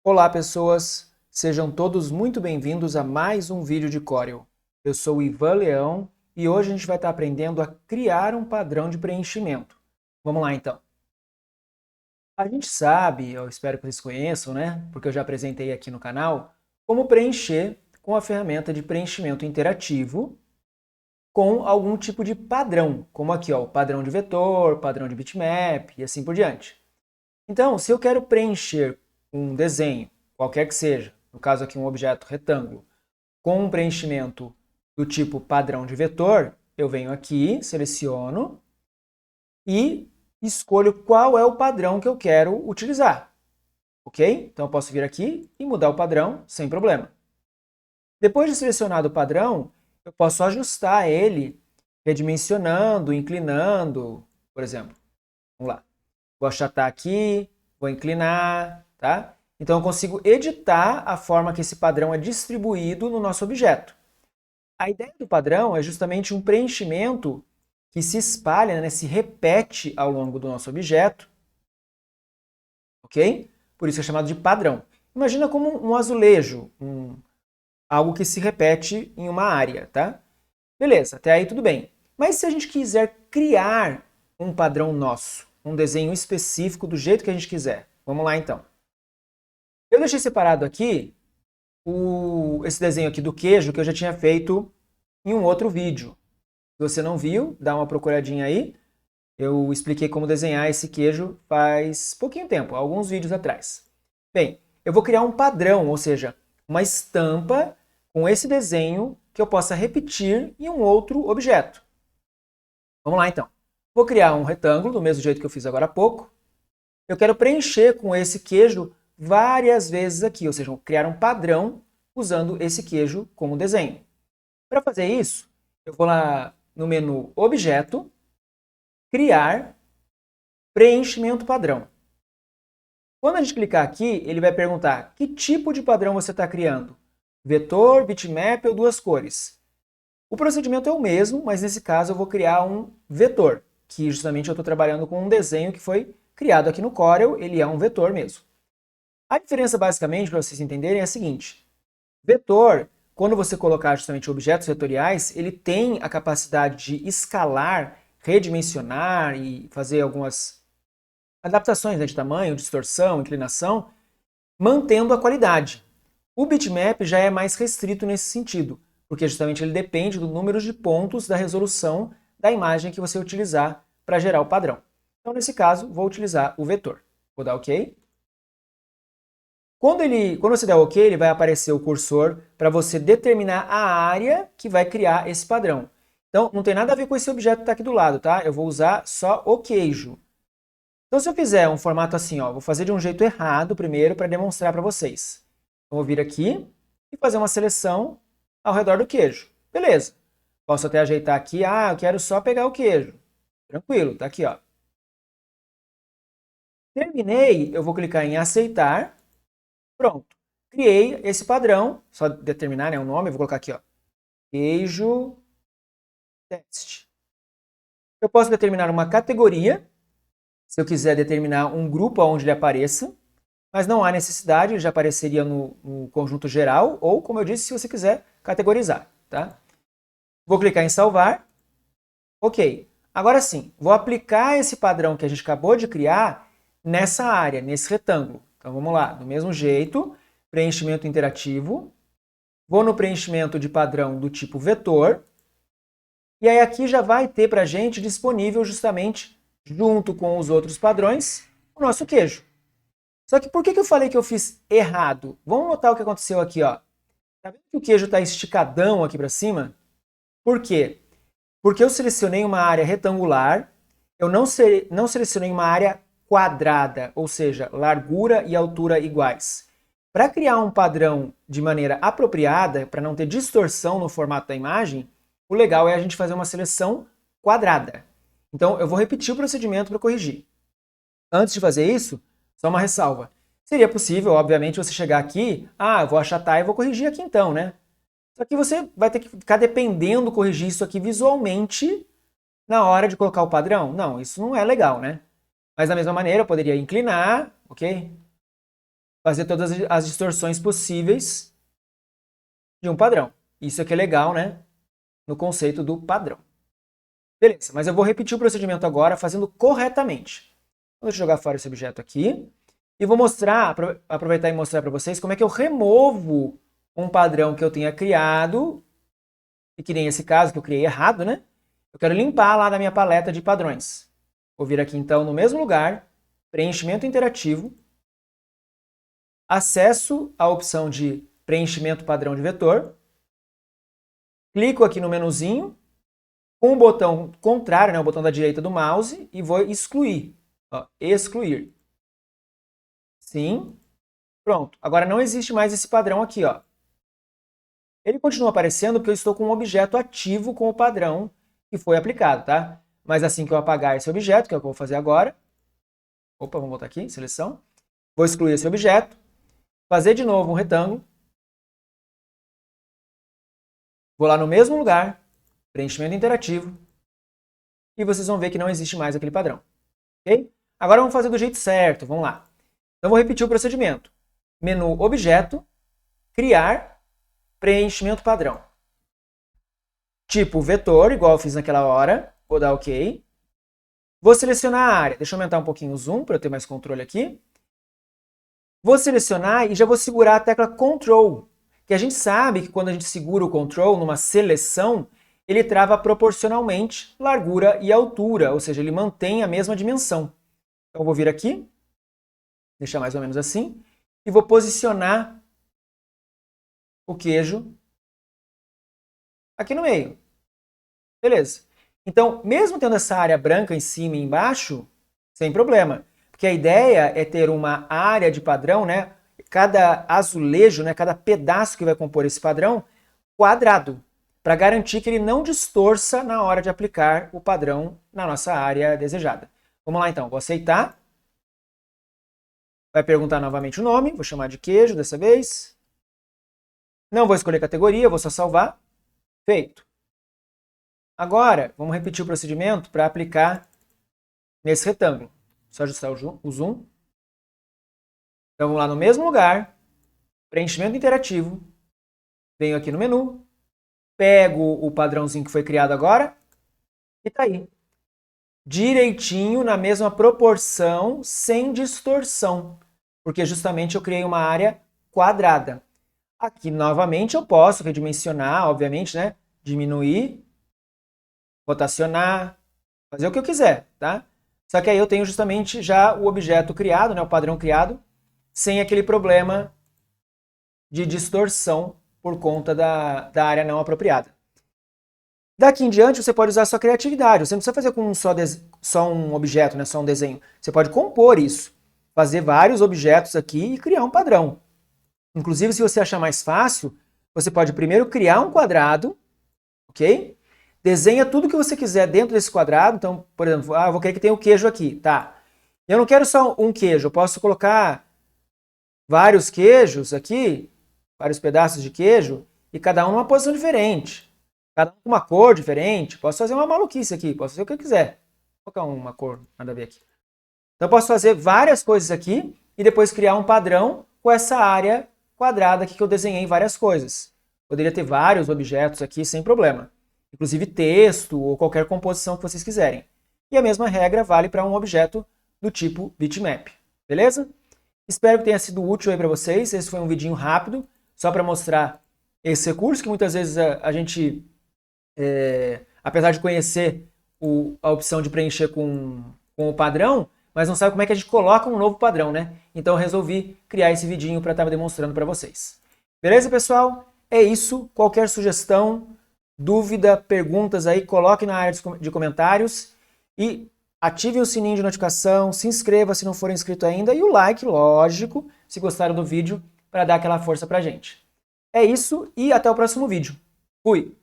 Olá, pessoas! Sejam todos muito bem-vindos a mais um vídeo de Corel. Eu sou o Ivan Leão e hoje a gente vai estar aprendendo a criar um padrão de preenchimento. Vamos lá, então. A gente sabe, eu espero que vocês conheçam, né? Porque eu já apresentei aqui no canal, como preencher com a ferramenta de preenchimento interativo com algum tipo de padrão, como aqui, ó, o padrão de vetor, padrão de bitmap e assim por diante. Então, se eu quero preencher um desenho, qualquer que seja, no caso aqui um objeto retângulo, com um preenchimento do tipo padrão de vetor, eu venho aqui, seleciono e escolho qual é o padrão que eu quero utilizar. Ok? Então eu posso vir aqui e mudar o padrão sem problema. Depois de selecionado o padrão, eu posso ajustar ele redimensionando, inclinando, por exemplo. Vamos lá. Vou achatar aqui, vou inclinar, tá? Então eu consigo editar a forma que esse padrão é distribuído no nosso objeto. A ideia do padrão é justamente um preenchimento que se espalha, né, se repete ao longo do nosso objeto, ok? Por isso é chamado de padrão. Imagina como um azulejo, algo que se repete em uma área, tá? Beleza, até aí tudo bem. Mas se a gente quiser criar um padrão nosso, um desenho específico do jeito que a gente quiser, vamos lá então. Eu deixei separado aqui esse desenho aqui do queijo que eu já tinha feito em um outro vídeo. Se você não viu, dá uma procuradinha aí. Eu expliquei como desenhar esse queijo faz pouquinho tempo, alguns vídeos atrás. Bem, eu vou criar um padrão, ou seja, uma estampa com esse desenho que eu possa repetir em um outro objeto. Vamos lá então. Vou criar um retângulo do mesmo jeito que eu fiz agora há pouco. Eu quero preencher com esse queijo várias vezes aqui, ou seja, vou criar um padrão usando esse queijo como desenho. Para fazer isso, eu vou lá no menu Objeto, Criar, Preenchimento Padrão. Quando a gente clicar aqui, ele vai perguntar que tipo de padrão você está criando. Vetor, bitmap ou duas cores. O procedimento é o mesmo, mas nesse caso eu vou criar um vetor, que justamente eu estou trabalhando com um desenho que foi criado aqui no Corel, ele é um vetor mesmo. A diferença, basicamente, para vocês entenderem, é a seguinte. Vetor, quando você colocar justamente objetos vetoriais, ele tem a capacidade de escalar, redimensionar e fazer algumas adaptações, né, de tamanho, distorção, inclinação, mantendo a qualidade. O bitmap já é mais restrito nesse sentido, porque justamente ele depende do número de pontos da resolução da imagem que você utilizar para gerar o padrão. Então, nesse caso, vou utilizar o vetor. Vou dar OK. Quando você der OK, ele vai aparecer o cursor para você determinar a área que vai criar esse padrão. Então, não tem nada a ver com esse objeto que está aqui do lado, tá? Eu vou usar só o queijo. Então, se eu fizer um formato assim, ó, vou fazer de um jeito errado primeiro para demonstrar para vocês. Então, vou vir aqui e fazer uma seleção ao redor do queijo. Beleza. Posso até ajeitar aqui, eu quero só pegar o queijo. Tranquilo, tá aqui, ó. Terminei, eu vou clicar em aceitar. Pronto. Criei esse padrão, só determinar, né, o nome, eu vou colocar aqui, ó, queijo teste. Eu posso determinar uma categoria, se eu quiser determinar um grupo onde ele apareça, mas não há necessidade, ele já apareceria no conjunto geral, ou, como eu disse, se você quiser categorizar, tá? Vou clicar em salvar. Ok. Agora sim, vou aplicar esse padrão que a gente acabou de criar nessa área, nesse retângulo. Então vamos lá, do mesmo jeito, preenchimento interativo. Vou no preenchimento de padrão do tipo vetor. E aí aqui já vai ter para a gente disponível justamente, junto com os outros padrões, o nosso queijo. Só que por que eu falei que eu fiz errado? Vamos notar o que aconteceu aqui, ó. Tá vendo que o queijo está esticadão aqui para cima? Por quê? Porque eu selecionei uma área retangular, eu não selecionei uma área quadrada, ou seja, largura e altura iguais. Para criar um padrão de maneira apropriada, para não ter distorção no formato da imagem, o legal é a gente fazer uma seleção quadrada. Então, eu vou repetir o procedimento para corrigir. Antes de fazer isso, só uma ressalva. Seria possível, obviamente, você chegar aqui, eu vou achatar e vou corrigir aqui então, né? Só que você vai ter que ficar dependendo corrigir isso aqui visualmente na hora de colocar o padrão. Não, isso não é legal, né? Mas da mesma maneira, eu poderia inclinar, ok? fazer todas as distorções possíveis de um padrão. Isso aqui é legal, né? No conceito do padrão. Beleza, mas eu vou repetir o procedimento agora fazendo corretamente. Deixa eu jogar fora esse objeto aqui. E vou aproveitar e mostrar para vocês como é que eu removo um padrão que eu tenha criado, e que nem esse caso que eu criei errado, né? Eu quero limpar lá na minha paleta de padrões. Vou vir aqui então no mesmo lugar, preenchimento interativo, acesso à opção de preenchimento padrão de vetor, clico aqui no menuzinho, com o botão contrário, né, o botão da direita do mouse, e vou excluir. Ó, excluir. Sim. Pronto. Agora não existe mais esse padrão aqui, ó. Ele continua aparecendo porque eu estou com um objeto ativo com o padrão que foi aplicado, tá? Mas assim que eu apagar esse objeto, que é o que eu vou fazer agora, opa, vamos voltar aqui, seleção, vou excluir esse objeto, fazer de novo um retângulo, vou lá no mesmo lugar, preenchimento interativo, e vocês vão ver que não existe mais aquele padrão, ok? Agora vamos fazer do jeito certo, vamos lá. Então vou repetir o procedimento. Menu Objeto, Criar, Preenchimento Padrão. Tipo vetor, igual eu fiz naquela hora, vou dar OK. Vou selecionar a área, deixa eu aumentar um pouquinho o zoom para eu ter mais controle aqui. Vou selecionar e já vou segurar a tecla Ctrl, que a gente sabe que quando a gente segura o Ctrl numa seleção, ele trava proporcionalmente largura e altura, ou seja, ele mantém a mesma dimensão. Então eu vou vir aqui, deixar mais ou menos assim, e vou posicionar o queijo aqui no meio. Beleza. Então, mesmo tendo essa área branca em cima e embaixo, sem problema. Porque a ideia é ter uma área de padrão, né? Cada azulejo, né? Cada pedaço que vai compor esse padrão, quadrado, para garantir que ele não distorça na hora de aplicar o padrão na nossa área desejada. Vamos lá então, vou aceitar. Vai perguntar novamente o nome, vou chamar de queijo dessa vez. Não vou escolher categoria, vou só salvar. Feito. Agora, vamos repetir o procedimento para aplicar nesse retângulo. Só ajustar o zoom. Então, vamos lá no mesmo lugar, preenchimento interativo, venho aqui no menu, pego o padrãozinho que foi criado agora e tá aí. Direitinho, na mesma proporção, sem distorção, porque justamente eu criei uma área quadrada. Aqui, novamente, eu posso redimensionar, obviamente, né? Diminuir, rotacionar, fazer o que eu quiser, tá? Só que aí eu tenho justamente já o objeto criado, né? O padrão criado, sem aquele problema de distorção por conta da área não apropriada. Daqui em diante, você pode usar a sua criatividade. Você não precisa fazer com só um objeto, né? Só um desenho. Você pode compor isso, fazer vários objetos aqui e criar um padrão. Inclusive, se você achar mais fácil, você pode primeiro criar um quadrado, ok? Desenha tudo que você quiser dentro desse quadrado. Então, por exemplo, eu vou querer que tenha o queijo aqui, tá? Eu não quero só um queijo, eu posso colocar vários queijos aqui, vários pedaços de queijo, e cada um numa posição diferente. Cada um com uma cor diferente. Posso fazer uma maluquice aqui, posso fazer o que eu quiser. Vou colocar uma cor, nada a ver aqui. Então, eu posso fazer várias coisas aqui e depois criar um padrão com essa área quadrada aqui que eu desenhei várias coisas. Poderia ter vários objetos aqui sem problema. Inclusive texto ou qualquer composição que vocês quiserem. E a mesma regra vale para um objeto do tipo bitmap. Beleza? Espero que tenha sido útil aí para vocês. Esse foi um vidinho rápido, só para mostrar esse recurso que muitas vezes a gente, apesar de conhecer a opção de preencher com o padrão, mas não sabe como é que a gente coloca um novo padrão, né? Então eu resolvi criar esse vidinho para estar demonstrando para vocês. Beleza, pessoal? É isso. Qualquer sugestão, dúvida, perguntas aí, coloque na área de comentários e ative o sininho de notificação, se inscreva se não for inscrito ainda e o like, lógico, se gostaram do vídeo, para dar aquela força pra gente. É isso e até o próximo vídeo. Fui!